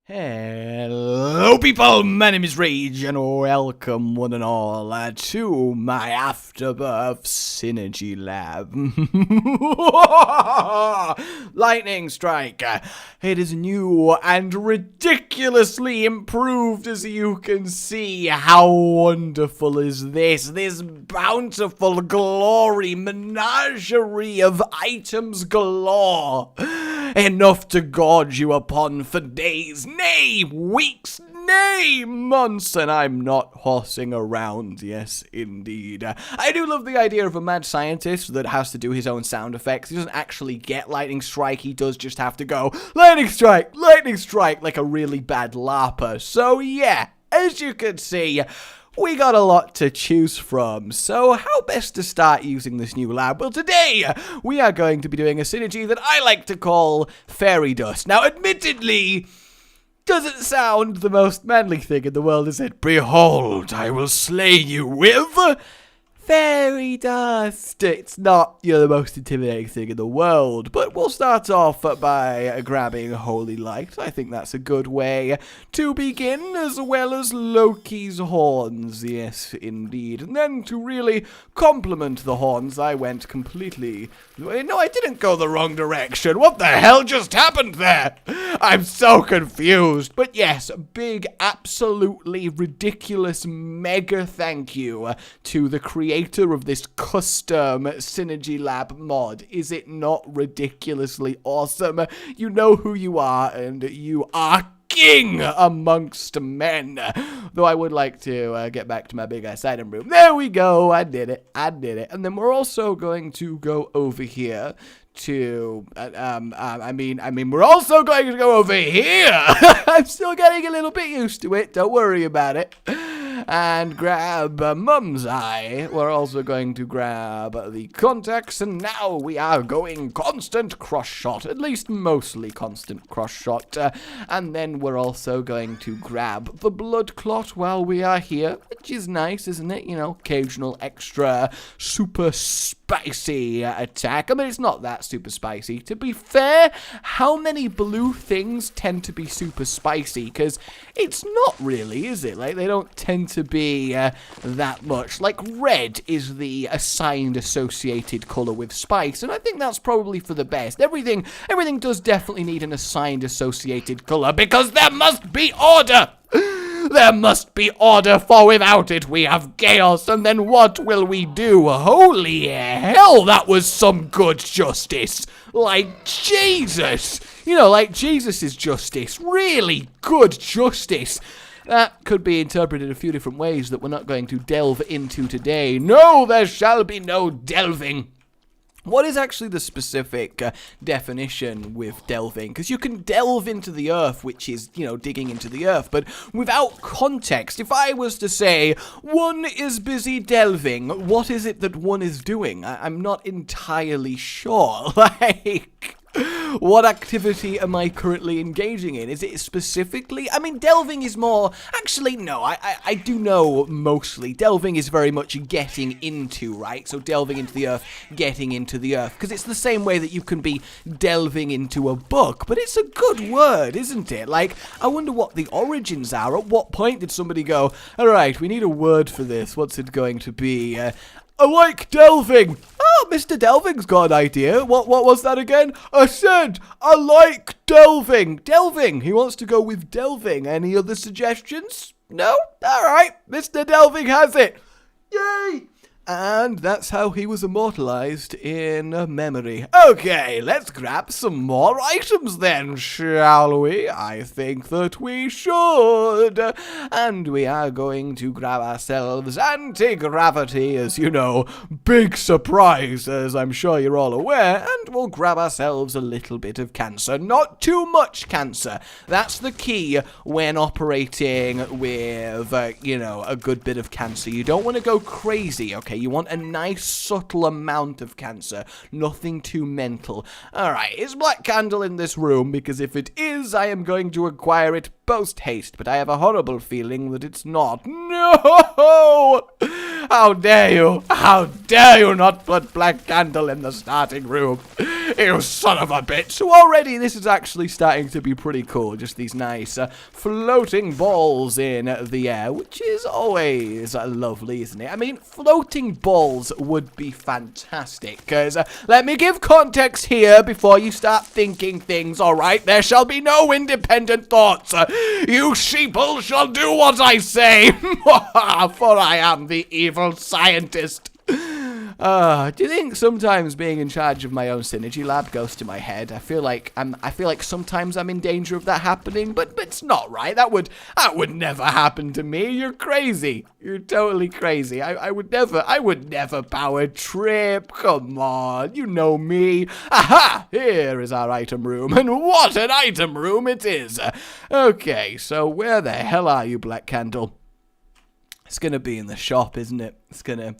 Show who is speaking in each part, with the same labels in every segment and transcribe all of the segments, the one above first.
Speaker 1: Hello people, my name is Rage and welcome one and all to my Afterbirth Synergy Lab. Lightning Strike. It is new and ridiculously improved, as you can see. How wonderful is this? This bountiful glory menagerie of items galore. Enough to gorge you upon for days, nay, weeks, nay, months, and I'm not horsing around, yes, indeed. I do love the idea of a mad scientist that has to do his own sound effects. He doesn't actually get Lightning Strike, he does just have to go, Lightning Strike, like a really bad LARPer. So yeah, as you can see, we got a lot to choose from, so how best to start using this new lab? Well, today we are going to be doing a synergy that I like to call Fairy Dust. Now, admittedly, doesn't sound the most manly thing in the world, is it? Behold, I will slay you with Fairy Dust. It's not, the most intimidating thing in the world, but we'll start off by grabbing Holy Light. I think that's a good way to begin, as well as Loki's horns. Yes, indeed. And then to really complement the horns, I went completely... No, I didn't go the wrong direction. What the hell just happened there? I'm so confused. But yes, big, absolutely ridiculous, mega thank you to the creator of this custom Synergy Lab mod. Is it not ridiculously awesome? You know who you are, and you are king amongst men. Though I would like to get back to my big ass item room. There we go. I did it. And then we're also going to go over here to we're also going to go over here. I'm still getting a little bit used to it. Don't worry about it. And grab Mum's Eye. We're also going to grab the contacts, and now we are going constant cross shot, at least mostly constant cross shot. And then we're also going to grab the blood clot while we are here, which is nice, isn't it? Occasional extra super spicy attack. I mean, it's not that super spicy. To be fair, how many blue things tend to be super spicy? Because it's not really, is it? Like, they don't tend to be that much. Like, red is the assigned associated color with spice, and I think that's probably for the best. Everything does definitely need an assigned associated color, because there must be order! There must be order, for without it we have chaos, and then what will we do? Holy hell, that was some good justice. Like Jesus. Like Jesus' justice. Really good justice. That could be interpreted a few different ways that we're not going to delve into today. No, there shall be no delving. What is actually the specific definition with delving? Because you can delve into the earth, which is, digging into the earth, but without context, if I was to say, one is busy delving, what is it that one is doing? I'm not entirely sure. Like, what activity am I currently engaging in? Is it specifically? I mean, delving is more... Actually, no, I do know mostly. Delving is very much getting into, right? So delving into the earth, getting into the earth. Because it's the same way that you can be delving into a book. But it's a good word, isn't it? Like, I wonder what the origins are. At what point did somebody go, all right, we need a word for this. What's it going to be? I like delving. Oh, Mr. Delving's got an idea. What was that again? I said, I like delving. Delving. He wants to go with delving. Any other suggestions? No? All right. Mr. Delving has it. Yay. And that's how he was immortalized in memory. Okay, let's grab some more items then, shall we? I think that we should. And we are going to grab ourselves anti-gravity, as you know. Big surprise, as I'm sure you're all aware. And we'll grab ourselves a little bit of cancer. Not too much cancer. That's the key when operating with, a good bit of cancer. You don't want to go crazy, okay? You want a nice subtle amount of cancer, nothing too mental. Alright, is Black Candle in this room? Because if it is, I am going to acquire it post haste, but I have a horrible feeling that it's not. No! How dare you? How dare you not put Black Candle in the starting room? You son of a bitch. So already this is actually starting to be pretty cool. Just these nice floating balls in the air, which is always lovely, isn't it? I mean, floating balls would be fantastic, because let me give context here before you start thinking things, alright? There shall be no independent thoughts. You sheeple shall do what I say, for I am the evil scientist. Do you think sometimes being in charge of my own synergy lab goes to my head? I feel like sometimes I'm in danger of that happening, but it's not right. That would never happen to me. You're crazy. You're totally crazy. I would never power trip. Come on, you know me. Aha! Here is our item room, and what an item room it is. Okay, so where the hell are you, Black Candle? It's gonna be in the shop, isn't it? It's gonna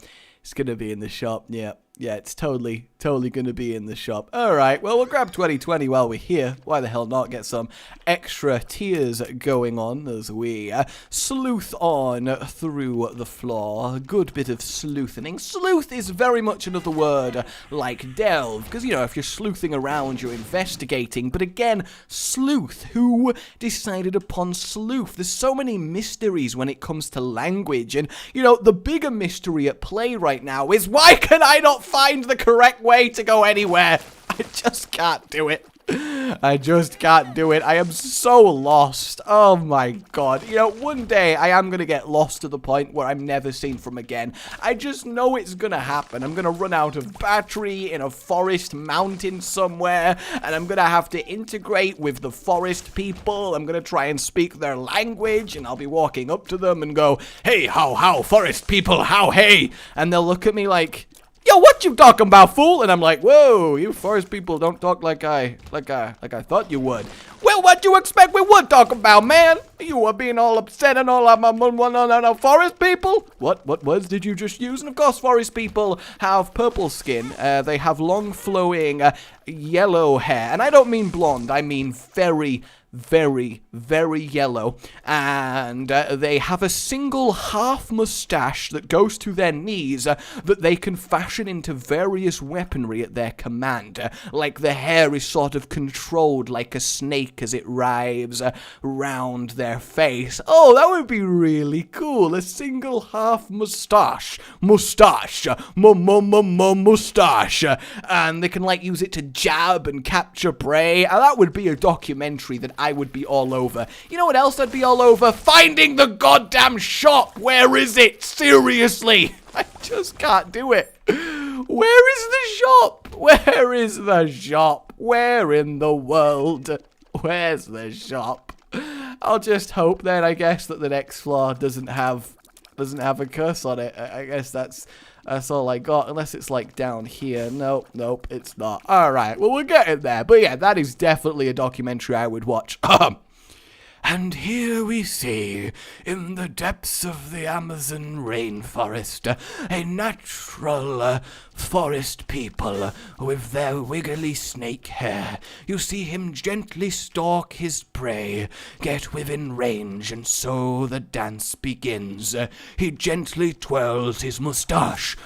Speaker 1: be in the shop. Yeah, it's totally gonna be in the shop. Alright, well, we'll grab 2020 while we're here. Why the hell not get some extra tears going on as we sleuth on through the floor. A good bit of sleuthening. Sleuth is very much another word like delve, because, you know, if you're sleuthing around, you're investigating. But again, sleuth. Who decided upon sleuth? There's so many mysteries when it comes to language, and, you know, the bigger mystery at play right now is, why can I not find the correct way to go anywhere? I just can't do it. I just can't do it. I am so lost. Oh my god. You know, one day I am going to get lost to the point where I'm never seen from again. I just know it's going to happen. I'm going to run out of battery in a forest mountain somewhere, and I'm going to have to integrate with the forest people. I'm going to try and speak their language, and I'll be walking up to them and go, "Hey, how, forest people, how, hey?" And they'll look at me like, "Yo, what you talking about, fool?" And I'm like, "Whoa, you forest people don't talk like I thought you would." "Well, what you expect we would talk about, man? You were being all upset and all no, forest people?" What words did you just use? And of course, forest people have purple skin. They have long flowing yellow hair. And I don't mean blonde, I mean very yellow, and they have a single half mustache that goes to their knees that they can fashion into various weaponry at their command. Like the hair is sort of controlled like a snake as it writhes round their face. Oh, that would be really cool. A single half mustache, mustache, and they can like use it to jab and capture prey. That would be a documentary that I would be all over. You know what else I'd be all over? Finding the goddamn shop! Where is it? Seriously! I just can't do it. Where is the shop? Where is the shop? Where in the world? Where's the shop? I'll just hope then, I guess, that the next floor doesn't have a curse on it. I guess that's all I got, unless it's like down here. Nope, it's not. Alright, well, we're getting there. But yeah, that is definitely a documentary I would watch. And here we see, in the depths of the Amazon rainforest, a natural forest people with their wiggly snake hair. You see him gently stalk his prey, get within range, and so the dance begins. He gently twirls his mustache,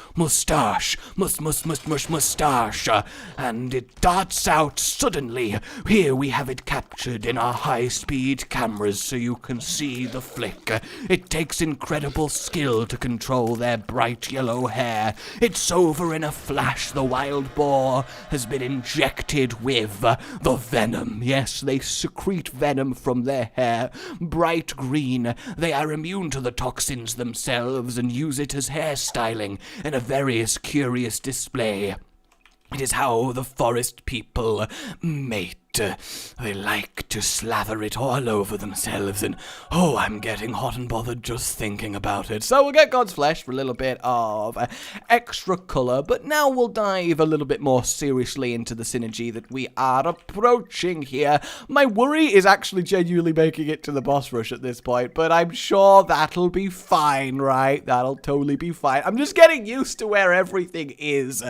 Speaker 1: and it darts out suddenly. Here we have it captured in our high-speed cameras so you can see the flick. It takes incredible skill to control their bright yellow hair. It's over in a flash. The wild boar has been injected with the venom. Yes, they secrete venom from their hair. Bright green. They are immune to the toxins themselves and use it as hairstyling in a very curious display. It is how the forest people mate. They like to slather it all over themselves, and oh, I'm getting hot and bothered just thinking about it. So we'll get God's flesh for a little bit of extra colour, but now we'll dive a little bit more seriously into the synergy that we are approaching here. My worry is actually genuinely making it to the boss rush at this point, but I'm sure that'll be fine, right? That'll totally be fine. I'm just getting used to where everything is.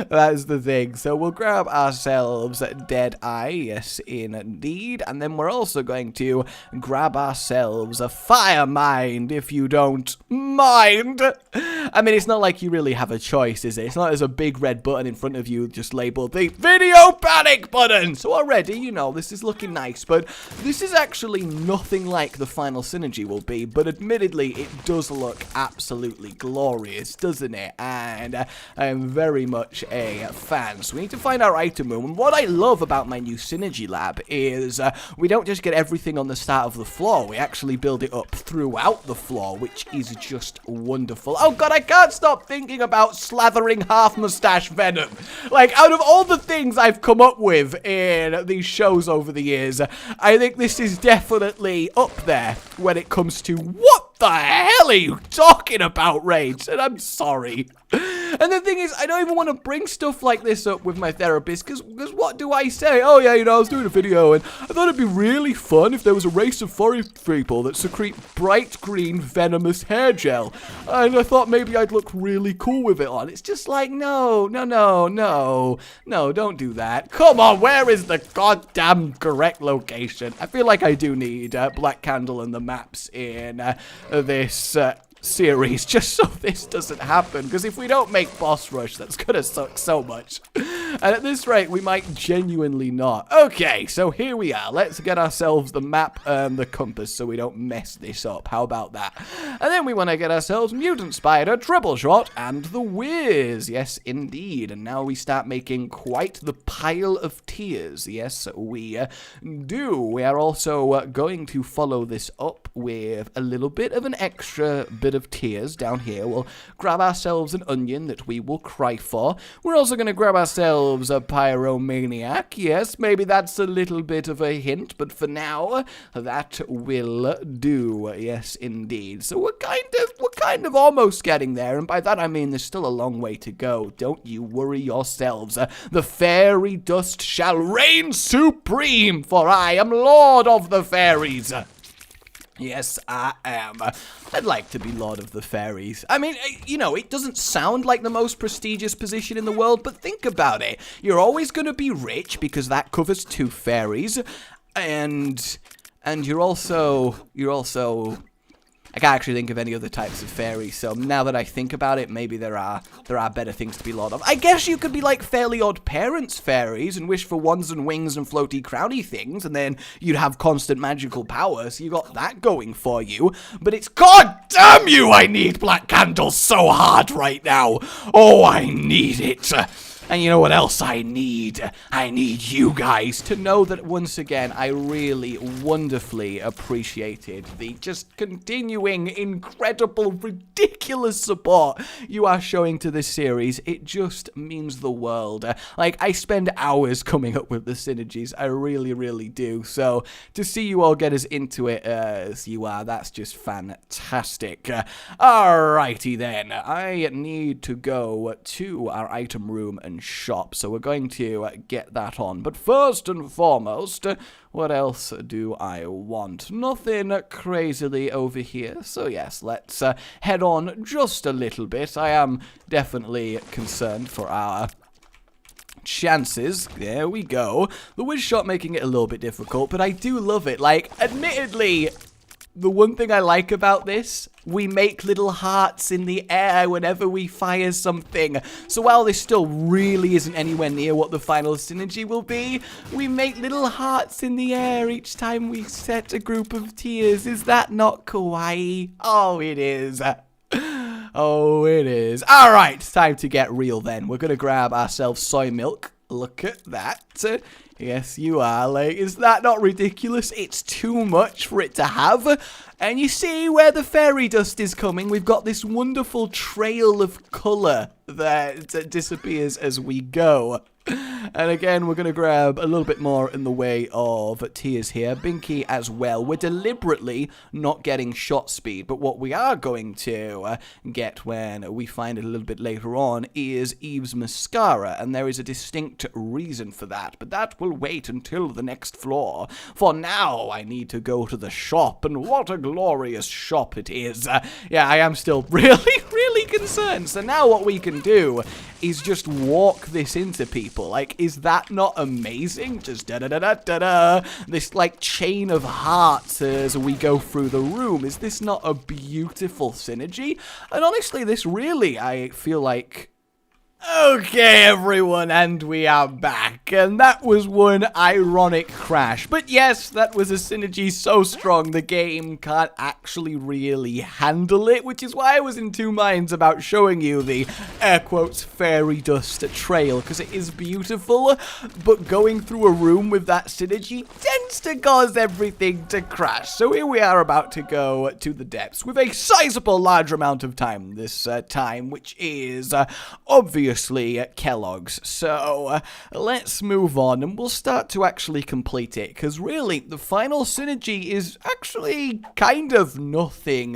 Speaker 1: That's the thing. So we'll grab ourselves Dead Eye, yes, indeed. And then we're also going to grab ourselves a Fire Mind, if you don't mind. I mean, it's not like you really have a choice, is it? It's not there's a big red button in front of you just labeled the Video Panic button. So already, you know, this is looking nice, but this is actually nothing like the final synergy will be. But admittedly, it does look absolutely glorious, doesn't it? And I am very much a fan. So we need to find our item room. And what I love about my new synergy lab is we don't just get everything on the start of the floor. We actually build it up throughout the floor, which is just wonderful. Oh god, I can't stop thinking about slathering half mustache venom. Like, out of all the things I've come up with in these shows over the years, I think this is definitely up there when it comes to what the hell are you talking about, Rage? And I'm sorry. And the thing is, I don't even want to bring stuff like this up with my therapist, because what do I say? Oh yeah, you know, I was doing a video, and I thought it'd be really fun if there was a race of forest people that secrete bright green venomous hair gel. And I thought maybe I'd look really cool with it on. It's just like, no, don't do that. Come on, where is the goddamn correct location? I feel like I do need Black Candle and the maps in this series, just so this doesn't happen, because if we don't make boss rush, that's gonna suck so much. And at this rate, we might genuinely not. Okay, so here we are. Let's get ourselves the map and the compass so we don't mess this up. How about that? And then we want to get ourselves Mutant Spider, Triple Shot, and the Whiz. Yes, indeed. And now we start making quite the pile of tears. Yes, we do. We are also going to follow this up with a little bit of an extra bit of tears down here. We'll grab ourselves an onion that we will cry for. We're also going to grab ourselves a pyromaniac. Yes, maybe that's a little bit of a hint, but for now, that will do. Yes, indeed. So we're kind of almost getting there, and by that I mean there's still a long way to go. Don't you worry yourselves. The fairy dust shall reign supreme, for I am Lord of the Fairies. Yes, I am. I'd like to be Lord of the Fairies. I mean, you know, it doesn't sound like the most prestigious position in the world, but think about it. You're always going to be rich, because that covers 2 fairies, and you're also... I can't actually think of any other types of fairies, so now that I think about it, maybe there are better things to be Lord of. I guess you could be like Fairly Odd Parents fairies and wish for wands and wings and floaty crowny things, and then you'd have constant magical power, so you got that going for you. But it's, god damn you, I need Black Candle so hard right now. Oh, I need it. And you know what else I need? I need you guys to know that once again, I really wonderfully appreciated the just continuing incredible, ridiculous support you are showing to this series. It just means the world. Like, I spend hours coming up with the synergies. I really, really do. So, to see you all get as into it as you are, that's just fantastic. Alrighty then. I need to go to our item room and shop, so we're going to get that on. But first and foremost, what else do I want? Nothing crazily over here, so yes, let's head on just a little bit. I am definitely concerned for our chances. There we go. The Whiz Shot making it a little bit difficult, but I do love it. Like, admittedly, the one thing I like about this, we make little hearts in the air whenever we fire something. So while this still really isn't anywhere near what the final synergy will be, we make little hearts in the air each time we set a group of tears. Is that not kawaii? Oh, it is. Oh, it is. Alright, time to get real then. We're gonna grab ourselves soy milk. Look at that. Yes, you are. Like, is that not ridiculous? It's too much for it to have. And you see where the fairy dust is coming? We've got this wonderful trail of colour that disappears as we go. And again, we're going to grab a little bit more in the way of tears here. Binky as well. We're deliberately not getting shot speed, but what we are going to get when we find it a little bit later on is Eve's mascara, and there is a distinct reason for that, but that will wait until the next floor. For now, I need to go to the shop, and what a glorious shop it is. Yeah, I am still really concerned. So now what we can do is just walk this into people. Like, is that not amazing? Just da-da-da-da-da-da. This, like, chain of hearts as we go through the room. Is this not a beautiful synergy? And honestly, this really, I feel like... Okay, everyone, and we are back, and that was one ironic crash. But yes, that was a synergy so strong the game can't actually really handle it, which is why I was in two minds about showing you the, air quotes, fairy dust trail, because it is beautiful, but going through a room with that synergy tends to cause everything to crash. So here we are about to go to the depths with a sizable large amount of time this time, which is obviously Kellogg's. So let's move on and we'll start to actually complete it, because really the final synergy is actually kind of nothing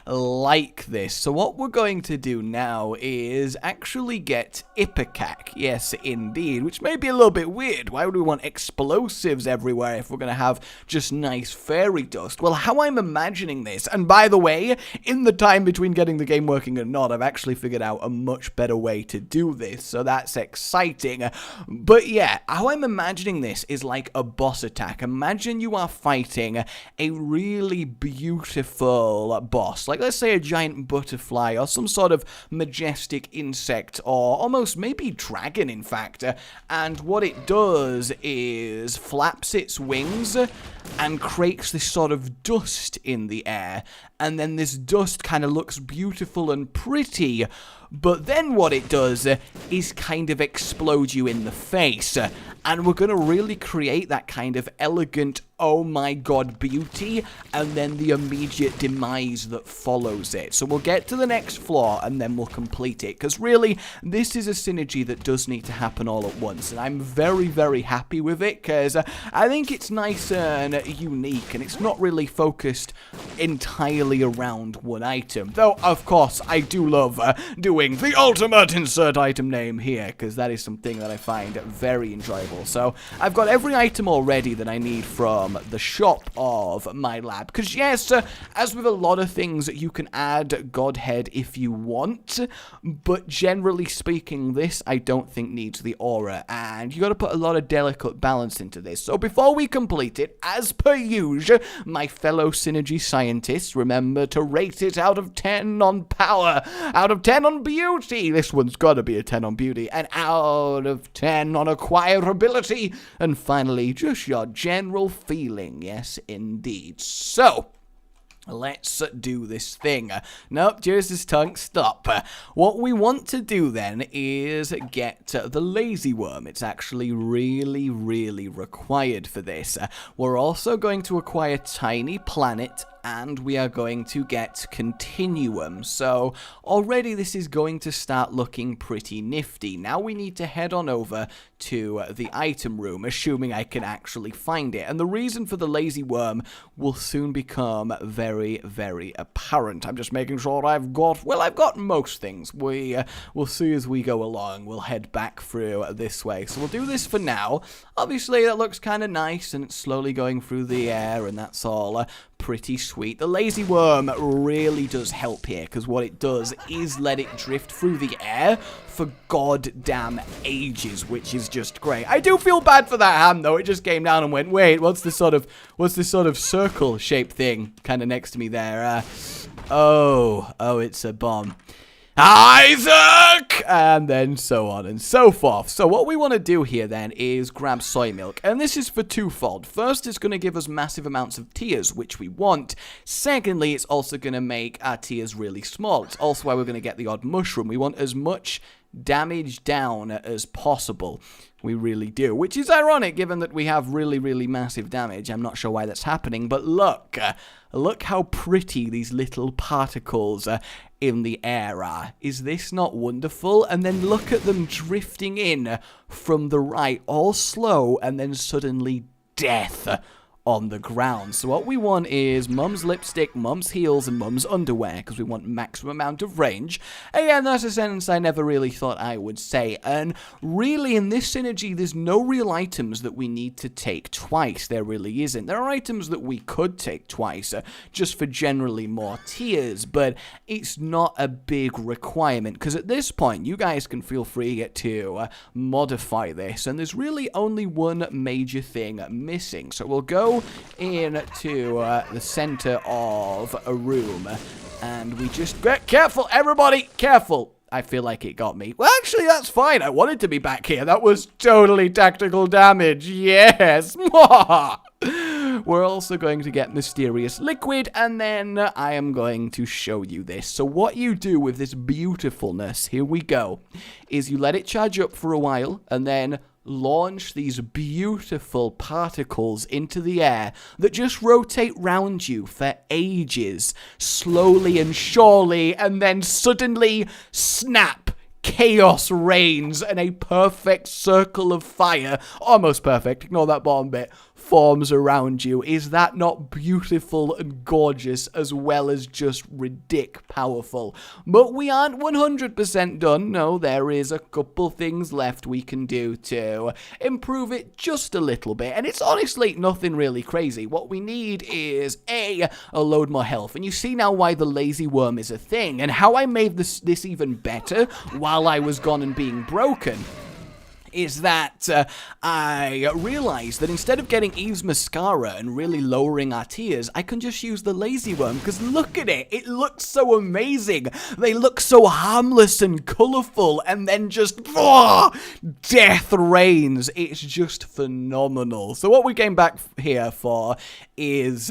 Speaker 1: like this. So what we're going to do now is actually get Ipecac, yes indeed, which may be a little bit weird. Why would we want explosives everywhere if we're going to have just nice fairy dust? Well, how I'm imagining this, and by the way, in the time between getting the game working or not, I've actually figured out a much better way to do this, so that's exciting. But yeah, how I'm imagining this is like a boss attack. Imagine you are fighting a really beautiful boss, like let's say a giant butterfly or some sort of majestic insect, or almost maybe dragon in fact, and what it does is flaps its wings and creates this sort of dust in the air, and then this dust kind of looks beautiful and pretty, but then what it does is kind of explode you in the face, and we're going to really create that kind of elegant, oh my god, beauty, and then the immediate demise that follows it. So we'll get to the next floor, and then we'll complete it, because really, this is a synergy that does need to happen all at once, and I'm very, very happy with it, because I think it's nice and unique, and it's not really focused entirely around one item. Though, of course, I do love doing the ultimate insert item name here, because that is something that I find very enjoyable. So I've got every item already that I need from the shop of my lab, because yes, as with a lot of things, you can add Godhead if you want, but generally speaking, this I don't think needs the aura, and you got to put a lot of delicate balance into this. So before we complete it, as per usual, my fellow synergy scientists, remember to rate it out of 10 on power, out of 10 on beauty, this one's got to be a 10 on beauty, and out of 10 on acquirability, and finally, just your general feeling, yes indeed. So, let's do this thing. Nope, here's his tongue. Stop. What we want to do then is get the lazy worm. It's actually really, really required for this. We're also going to acquire Tiny Planet, and we are going to get Continuum. So already this is going to start looking pretty nifty. Now we need to head on over to the item room, assuming I can actually find it. And the reason for the lazy worm will soon become very, very apparent. I'm just making sure I've got most things. We'll see as we go along. We'll head back through this way. So we'll do this for now. Obviously, that looks kind of nice, and it's slowly going through the air, and that's all pretty sweet. The lazy worm really does help here, because what it does is let it drift through the air for goddamn ages, which is just great. I do feel bad for that hand, though. It just came down and went, wait, what's this sort of circle-shaped thing kind of next to me there? Oh, it's a bomb. Isaac! And then so on and so forth. So what we want to do here then is grab soy milk. And this is for twofold. First, it's going to give us massive amounts of tears, which we want. Secondly, it's also going to make our tears really small. It's also why we're going to get the odd mushroom. We want as much damage down as possible. We really do, which is ironic given that we have really, really massive damage. I'm not sure why that's happening, but look how pretty these little particles in the air are. Is this not wonderful? And then look at them drifting in from the right, all slow, and then suddenly death. on the ground. So what we want is Mum's lipstick, Mum's heels, and Mum's underwear, because we want maximum amount of range. Again, that's a sentence I never really thought I would say, and really in this synergy, there's no real items that we need to take twice. There really isn't. There are items that we could take twice, just for generally more tiers, but it's not a big requirement, because at this point, you guys can feel free to modify this, and there's really only one major thing missing. So we'll go into the center of a room, and we just get careful, everybody, careful. I feel like it got me. Well, actually, that's fine. I wanted to be back here. That was totally tactical damage. Yes. We're also going to get mysterious liquid, and then I am going to show you this. So what you do with this beautifulness, here we go, is you let it charge up for a while, and then launch these beautiful particles into the air that just rotate round you for ages, slowly and surely, and then suddenly, snap! Chaos reigns, and a perfect circle of fire, almost perfect, ignore that bottom bit, forms around you. Is that not beautiful and gorgeous, as well as just ridiculous powerful? But we aren't 100% done. No, there is a couple things left we can do to improve it just a little bit, and it's honestly nothing really crazy. What we need is a load more health, and you see now why the lazy worm is a thing, and how I made this even better while I was gone and being broken is that I realized that instead of getting Eve's mascara and really lowering our tiers, I can just use the lazy worm, because look at it. It looks so amazing. They look so harmless and colorful, and then just death reigns. It's just phenomenal. So what we came back here for is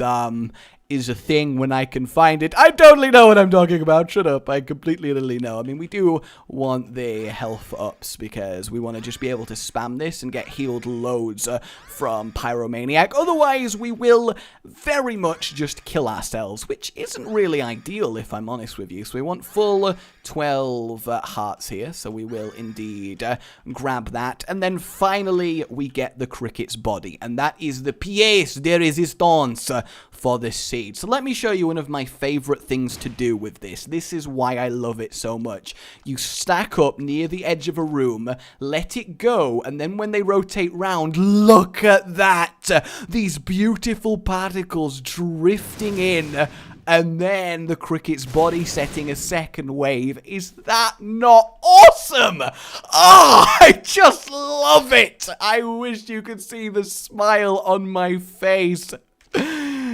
Speaker 1: a thing when I can find it. I totally know what I'm talking about. Shut up. I completely know. I mean, we do want the health ups because we want to just be able to spam this and get healed loads from Pyromaniac. Otherwise, we will very much just kill ourselves, which isn't really ideal, if I'm honest with you. So we want full 12 hearts here, so we will indeed grab that. And then finally, we get the cricket's body, and that is the pièce de résistance for this seed. So let me show you one of my favorite things to do with this. This is why I love it so much. You stack up near the edge of a room, let it go, and then when they rotate round, look at that! These beautiful particles drifting in, and then the cricket's body setting a second wave. Is that not awesome? Oh, I just love it! I wish you could see the smile on my face.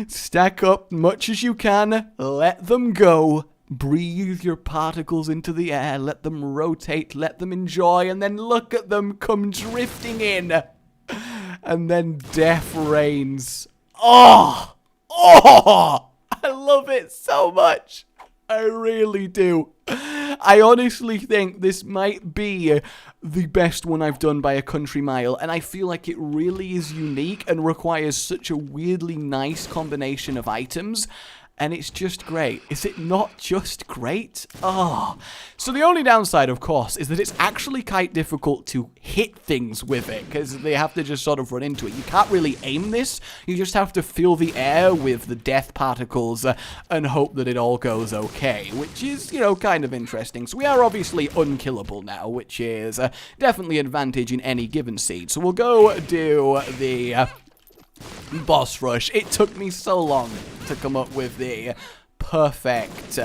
Speaker 1: Stack up much as you can, let them go, breathe your particles into the air, let them rotate, let them enjoy, and then look at them come drifting in. And then death reigns. Oh! I love it so much. I really do. I honestly think this might be the best one I've done by a country mile, and I feel like it really is unique and requires such a weirdly nice combination of items, and it's just great. Is it not just great? Oh. So the only downside, of course, is that it's actually quite difficult to hit things with it, because they have to just sort of run into it. You can't really aim this. You just have to fill the air with the death particles and hope that it all goes okay, which is, you know, kind of interesting. So we are obviously unkillable now, which is definitely an advantage in any given seed. So we'll go do the boss rush. It took me so long to come up with the perfect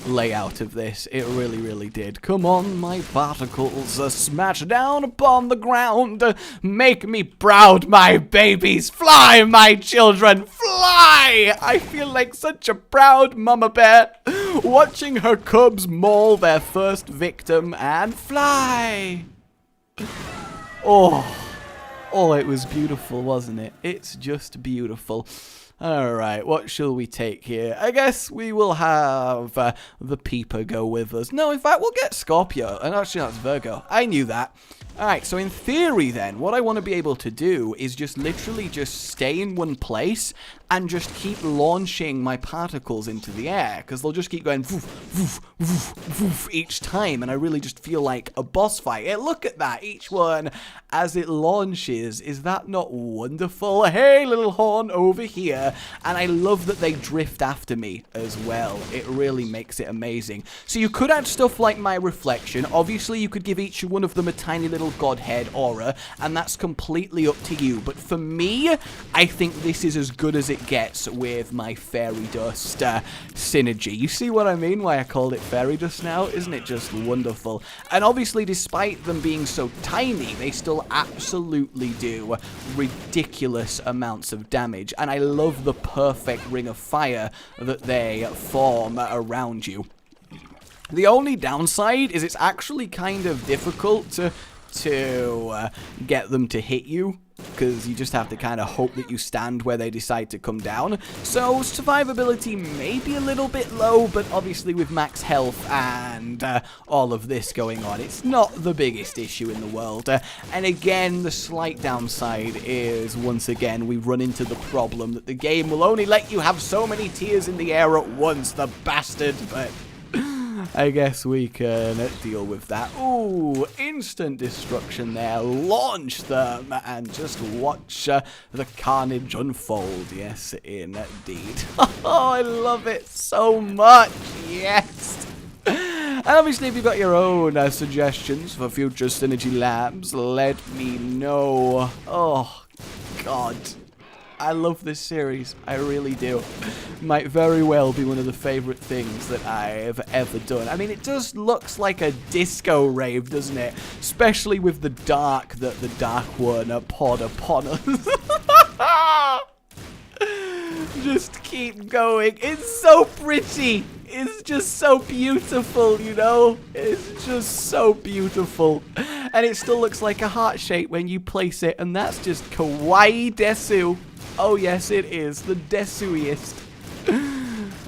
Speaker 1: layout of this. It really, really did. Come on, my particles, smash down upon the ground. Make me proud, my babies. Fly, my children, fly! I feel like such a proud mama bear watching her cubs maul their first victim and fly. Oh, it was beautiful, wasn't it? It's just beautiful. Alright, what shall we take here? I guess we will have the Peeper go with us. No, in fact, we'll get Scorpio. And actually, that's Virgo. I knew that. Alright, so in theory then, what I want to be able to do is just literally just stay in one place and just keep launching my particles into the air, because they'll just keep going woof, woof, woof, woof each time, and I really just feel like a boss fight. Hey, look at that, each one as it launches. Is that not wonderful? Hey, little horn over here. And I love that they drift after me as well. It really makes it amazing. So you could add stuff like my reflection. Obviously, you could give each one of them a tiny little godhead aura, and that's completely up to you. But for me, I think this is as good as it gets with my fairy dust synergy. You see what I mean? Why I called it fairy dust now? Isn't it just wonderful? And obviously, despite them being so tiny, they still absolutely do ridiculous amounts of damage. And I love the perfect ring of fire that they form around you. The only downside is it's actually kind of difficult to get them to hit you, because you just have to kind of hope that you stand where they decide to come down. So survivability may be a little bit low, but obviously with max health and all of this going on, it's not the biggest issue in the world. And again, the slight downside is, once again, we run into the problem that the game will only let you have so many tiers in the air at once, the bastard, but I guess we can deal with that. Ooh, instant destruction there. Launch them and just watch the carnage unfold. Yes, indeed. Oh, I love it so much. Yes. And obviously, if you've got your own suggestions for future Synergy Labs, let me know. Oh, God. I love this series. I really do. Might very well be one of the favorite things that I've ever done. I mean, it just looks like a disco rave, doesn't it? Especially with the dark that the Dark One poured upon us. Just keep going. It's so pretty. It's just so beautiful, you know? It's just so beautiful. And it still looks like a heart shape when you place it, and that's just kawaii desu. Oh, yes, it is. The desuiest.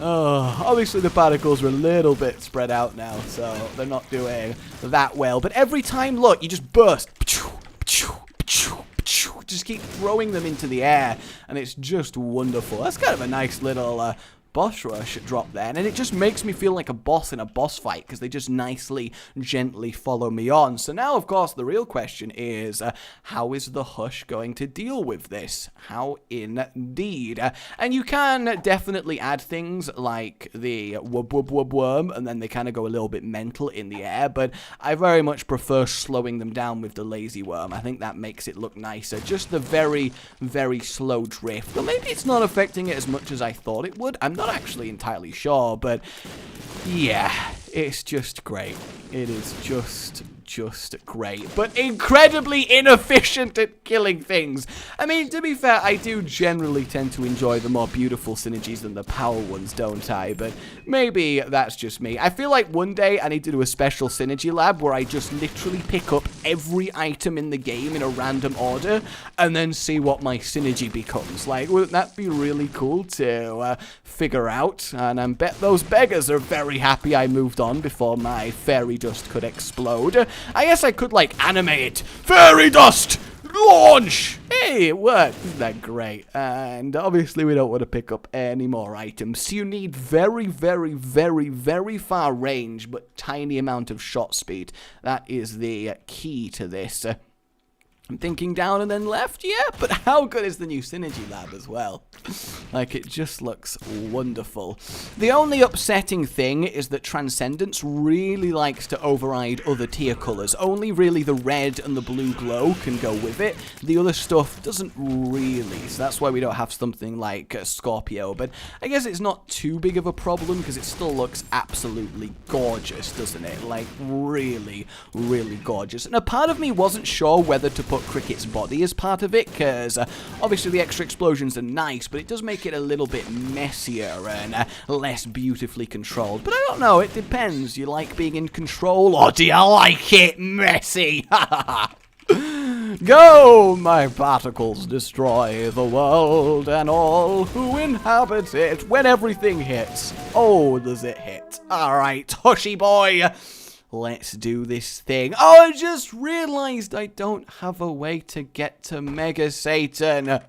Speaker 1: Oh, obviously, the particles are a little bit spread out now, so they're not doing that well. But every time, look, you just burst. Just keep throwing them into the air, and it's just wonderful. That's kind of a nice little boss rush drop there, and it just makes me feel like a boss in a boss fight, because they just nicely, gently follow me on. So now, of course, the real question is, how is the Hush going to deal with this? How indeed? And you can definitely add things like the wub wub wub worm, and then they kind of go a little bit mental in the air, but I very much prefer slowing them down with the lazy worm. I think that makes it look nicer. Just the very, very slow drift. But maybe it's not affecting it as much as I thought it would. I'm not actually entirely sure, but yeah, it's just great. It is just great, but incredibly inefficient at killing things. I mean, to be fair, I do generally tend to enjoy the more beautiful synergies than the power ones, don't I? But maybe that's just me. I feel like one day I need to do a special synergy lab where I just literally pick up every item in the game in a random order and then see what my synergy becomes. Like, wouldn't that be really cool to figure out? And I bet those beggars are very happy I moved on before my fairy dust could explode. I guess I could, like, animate. Fairy dust! Launch! Hey, it worked. Isn't that great? And obviously we don't want to pick up any more items. So you need very, very, very, very far range, but tiny amount of shot speed. That is the key to this. I'm thinking down and then left, yeah, but how good is the new Synergy Lab as well? Like, it just looks wonderful. The only upsetting thing is that Transcendence really likes to override other tier colors. Only really the red and the blue glow can go with it. The other stuff doesn't really, so that's why we don't have something like Scorpio. But I guess it's not too big of a problem because it still looks absolutely gorgeous, doesn't it? Like, really, really gorgeous. And a part of me wasn't sure whether to put Cricket's body as part of it, because obviously the extra explosions are nice, but it does make it a little bit messier and less beautifully controlled. But I don't know, it depends. Do you like being in control, or do you like it messy? Go, my particles, destroy the world and all who inhabit it when everything hits. Oh, does it hit? Alright, Hushy boy. let's do this thing. Oh, I just realized I don't have a way to get to Mega Satan.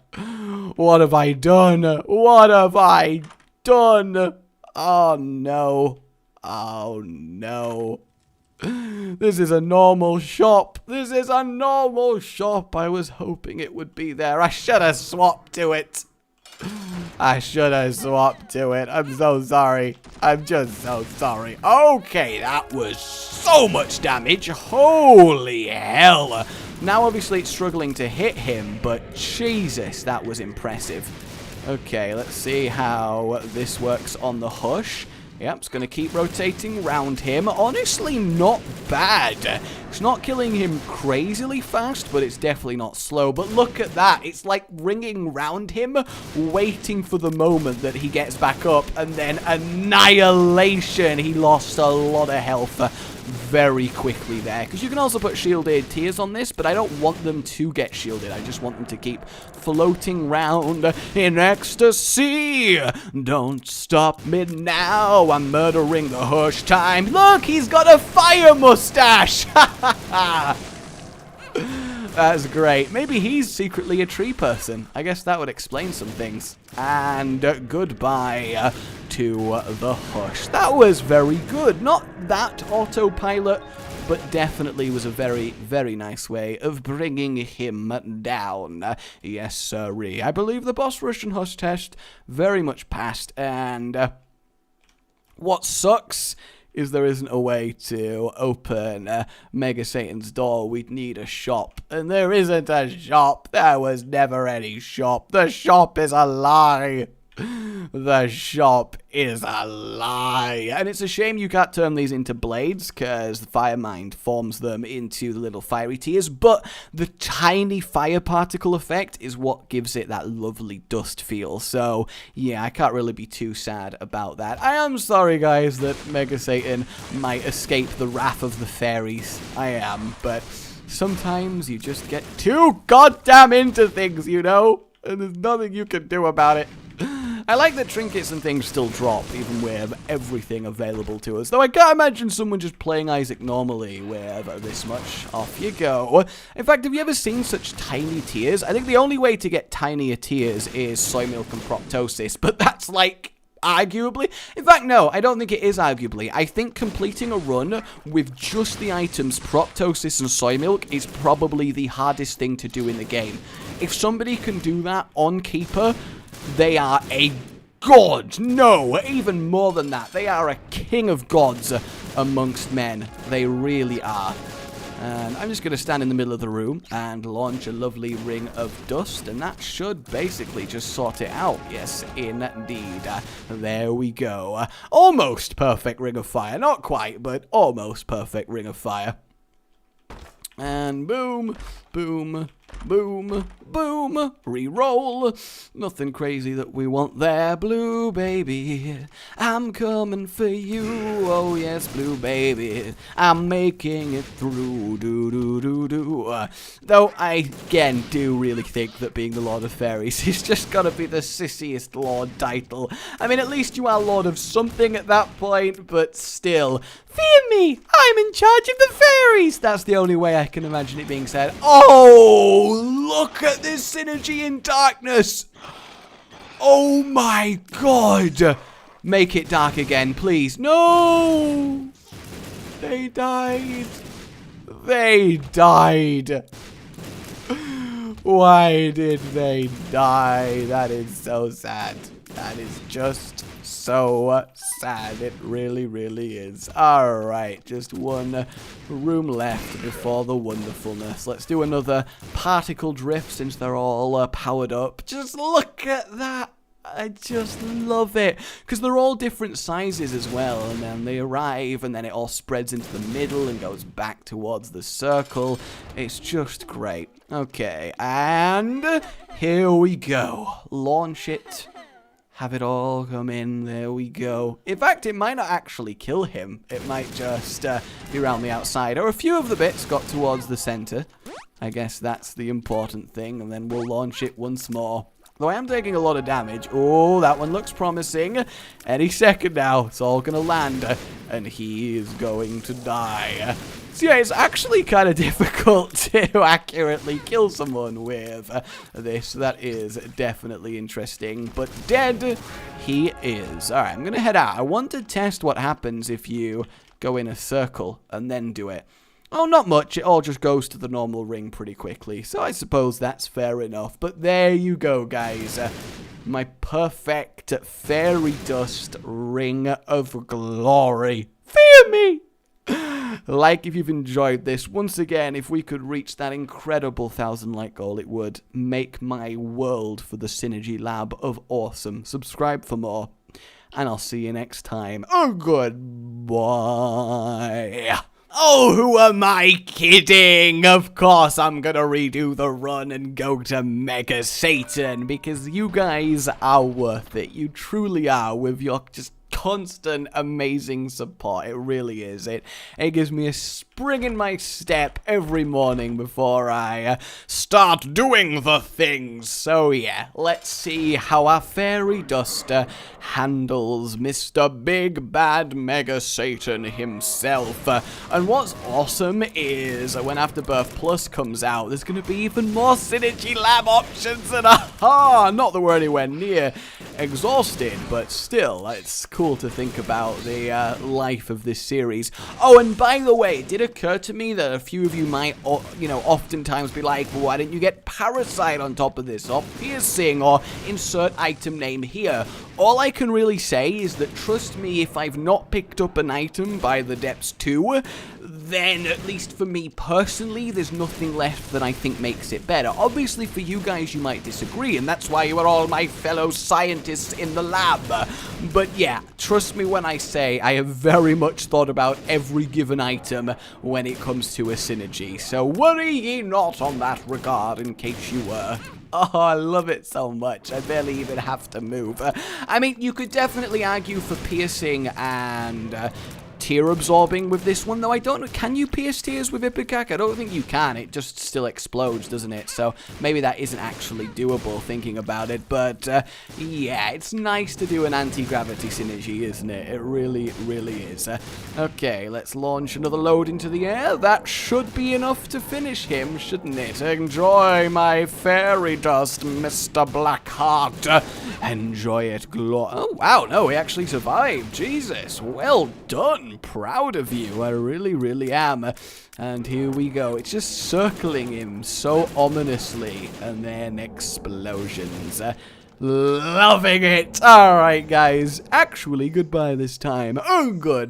Speaker 1: What have I done? What have I done? Oh, no. Oh, no. This is a normal shop. This is a normal shop. I was hoping it would be there. I should have swapped to it. I should have swapped to it. I'm so sorry. I'm just so sorry. Okay, that was so much damage. Holy hell. Now, obviously, it's struggling to hit him, but Jesus, that was impressive. Okay, let's see how this works on the Hush. Yep, it's going to keep rotating around him. Honestly, not bad. It's not killing him crazily fast, but it's definitely not slow. But look at that. It's like ringing round him, waiting for the moment that he gets back up, and then annihilation. He lost a lot of health very quickly there, because you can also put shielded tears on this, but I don't want them to get shielded. I just want them to keep floating round in ecstasy. Don't stop me now, I'm murdering the Hush time. Look, he's got a fire mustache. That's great. Maybe he's secretly a tree person. I guess that would explain some things. And goodbye to the Hush. That was very good. Not that autopilot, but definitely was a very, very nice way of bringing him down. Yes, sirree. I believe the boss rush and Hush test very much passed. And what sucks is there isn't a way to open Mega Satan's door. We'd need a shop. And there isn't a shop. There was never any shop. The shop is a lie. The shop is a lie. And it's a shame you can't turn these into blades, because the Fire Mind forms them into the little fiery tears, but the tiny fire particle effect is what gives it that lovely dust feel. So yeah, I can't really be too sad about that. I am sorry, guys, that Mega Satan might escape the wrath of the fairies. I am, but sometimes you just get too goddamn into things, you know? And there's nothing you can do about it. I like that trinkets and things still drop, even with everything available to us. Though I can't imagine someone just playing Isaac normally with this much. Off you go. In fact, have you ever seen such tiny tears? I think the only way to get tinier tears is soy milk and proptosis, but that's like arguably. In fact, no, I don't think it is arguably. I think completing a run with just the items proptosis and soy milk is probably the hardest thing to do in the game. If somebody can do that on Keeper, they are a god. No, even more than that. They are a king of gods amongst men. They really are. And I'm just going to stand in the middle of the room and launch a lovely ring of dust, and that should basically just sort it out. Yes, indeed. There we go. Almost perfect ring of fire. Not quite, but almost perfect ring of fire. And boom, boom, boom, boom, re-roll. Nothing crazy that we want there. Blue baby, I'm coming for you. Oh yes, blue baby, I'm making it through. Do. Though I again do really think that being the Lord of Fairies is just gotta be the sissiest Lord title. I mean, at least you are Lord of something at that point, but still. Fear me, I'm in charge of the fairies. That's the only way I can imagine it being said. Oh, look at this synergy in darkness. Oh my god. Make it dark again, please. No. They died. They died. Why did they die? That is so sad. That is just so sad. It really, really is. Alright, just one room left before the wonderfulness. Let's do another particle drift since they're all powered up. Just look at that. I just love it. Because they're all different sizes as well. And then they arrive and then it all spreads into the middle and goes back towards the circle. It's just great. Okay, and here we go. Launch it. Have it all come in. There we go. In fact, it might not actually kill him. It might just be around the outside. Or a few of the bits got towards the center. I guess that's the important thing. And then we'll launch it once more. Though I am taking a lot of damage. Oh, that one looks promising. Any second now, it's all going to land. And he is going to die. So yeah, it's actually kind of difficult to accurately kill someone with this. That is definitely interesting. But dead he is. Alright, I'm going to head out. I want to test what happens if you go in a circle and then do it. Oh, not much. It all just goes to the normal ring pretty quickly. So I suppose that's fair enough. But there you go, guys. My perfect fairy dust ring of glory. Fear me! Like if you've enjoyed this. Once again, if we could reach that incredible 1,000 like goal, it would make my world for the Synergy Lab of awesome. Subscribe for more. And I'll see you next time. Oh, goodbye. Oh, who am I kidding? Of course I'm gonna redo the run and go to Mega Satan, because you guys are worth it. You truly are, with your just constant amazing support. It really is. It gives me a spring in my step every morning before I start doing the things. So yeah, let's see how our fairy duster handles Mr. Big Bad Mega Satan himself. And what's awesome is when Afterbirth Plus comes out, there's going to be even more Synergy Lab options, and not that we're anywhere near exhausted, but still, it's cool to think about the life of this series. Oh, and by the way, it did occur to me that a few of you might, oftentimes be like, why didn't you get Parasite on top of this, or Piercing, or insert item name here? All I can really say is that, trust me, if I've not picked up an item by the Depths 2, then, at least for me personally, there's nothing left that I think makes it better. Obviously, for you guys, you might disagree, and that's why you are all my fellow scientists in the lab. But yeah, trust me when I say I have very much thought about every given item when it comes to a synergy. So worry ye not on that regard, in case you were. Oh, I love it so much. I barely even have to move. I mean, you could definitely argue for piercing and tear absorbing with this one, though I don't know. Can you pierce tears with Ipecac? I don't think you can. It just still explodes, doesn't it? So maybe that isn't actually doable, thinking about it. But yeah, it's nice to do an anti-gravity synergy, isn't it? It really, really is. Okay, let's launch another load into the air. That should be enough to finish him, shouldn't it? Enjoy my fairy dust, Mr. Blackheart. Enjoy it. Oh, wow, no, he actually survived. Jesus, well done. Proud of you. I really, really am. And here we go. It's just circling him so ominously, and then explosions. Loving it. All right, guys. Actually, goodbye this time. Oh, goodbye.